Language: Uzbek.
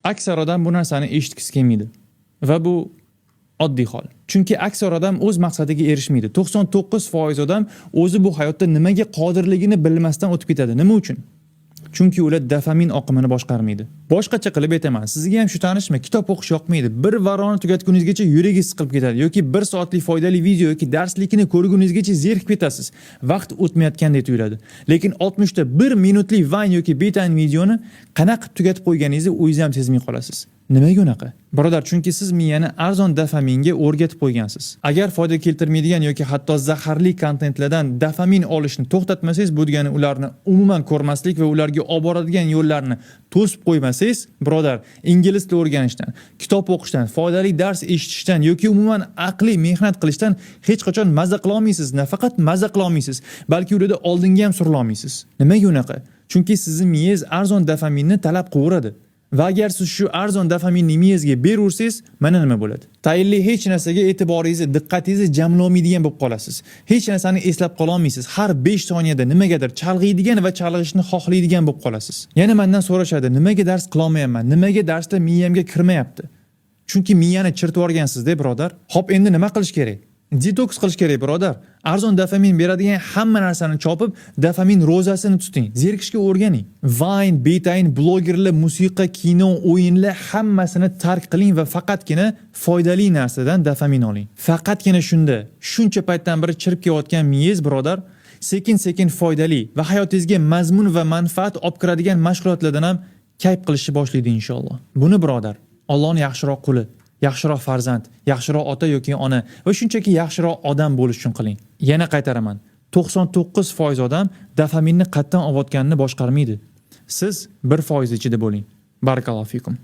Aksar odam bu narsani eshitgisi kelmaydi va bu oddiy hol. Chunki aksar odam o'z maqsadiga erishmaydi. 99% odam o'zi bu hayotda nimaga qodirligini bilmasdan o'tib ketadi. Nima uchun? Chunki ular dopamin oqimini boshqarmaydi. Boshqacha qilib aytaman, sizga ham shu tanishmi? Kitob o'qish yoqmaydi. Bir varoni tugatguningizgacha yuragingiz siqilib ketadi yoki 1 soatlik foydali video yoki darslikni ko'rguningizgacha zerikib ketasiz. Vaqt o'tmayotgandek tuyuladi. Lekin 60 ta 1 minutlik Vine yoki betayin videoni qanaqa tugatib qo'yganingizni o'zingiz ham sezmay qolasiz. Nimaga unaqa? Birodar, chunki siz miyani arzon dopaminga o'rgatib qo'ygansiz. Agar foyda keltirmaydigan yoki hatto zaharli kontentlardan dopamin olishni to'xtatmasangiz, bu degani ularni umuman ko'rmaslik va ularga olib boradigan yo'llarni to'sib qo'ymasangiz, birodar, ingliz tili o'rganishdan, kitob o'qishdan, foydali dars eshitishdan yoki umuman aqliy mehnat qilishdan hech qachon maza qila olmaysiz. Nafaqat maza qila olmaysiz, balki ularda oldinga ham surila olmaysiz. Nimaga unaqa? Chunki sizning miyangiz arzon dopaminni talab qilaveradi. Va agar siz shu arzon dopaminni miyangizga berursiz, mana nima bo'ladi. Tayinli hech narsaga e'tiboringizni, diqqatingizni jamlaolmaydigan bo'lib qolasiz. Hech narsani eslab qola olmaysiz. Har 5 soniyada nimagadir chalg'iydigan va chalg'ishni xohlaydigan bo'lib qolasiz. Yana mendan so'rashadi, nimaga dars qila olmayapman? Nimaga darslar miyamga kirmayapti? Chunki miyani chirtib yuborgansiz-da, birodar. Xo'p, endi nima qilish kerak? Detoks qilish kerak, birodar. Arzon dopamin beradigan hamma narsani chopib, dopamin rozasini tuting. Zerikishga o'rganing. Vine, betayin, blogerlar, musiqa, kino, o'yinlar hammasini tark qiling va faqatgina foydali narsadan dopamin oling. Faqatgina shunda, shuncha paytdan beri chirib kelayotgan miyangiz, birodar, sekin-sekin foydali va hayotingizga mazmun va manfaat olib kiradigan mashg'ulotlardan ham kayf qilishni boshlaydi inshaalloh. Buni, birodar, Allohning yaxshiroq quli, yaxshiroq farzand, yaxshiroq ota yoki ona va shunchaki yaxshiroq odam bo'lish uchun qiling. Yana qaytaraman. 99% odam dopaminni qatdan olayotganini boshqarmaydi. Siz 1% ichida bo'ling. Barakallohu fikum.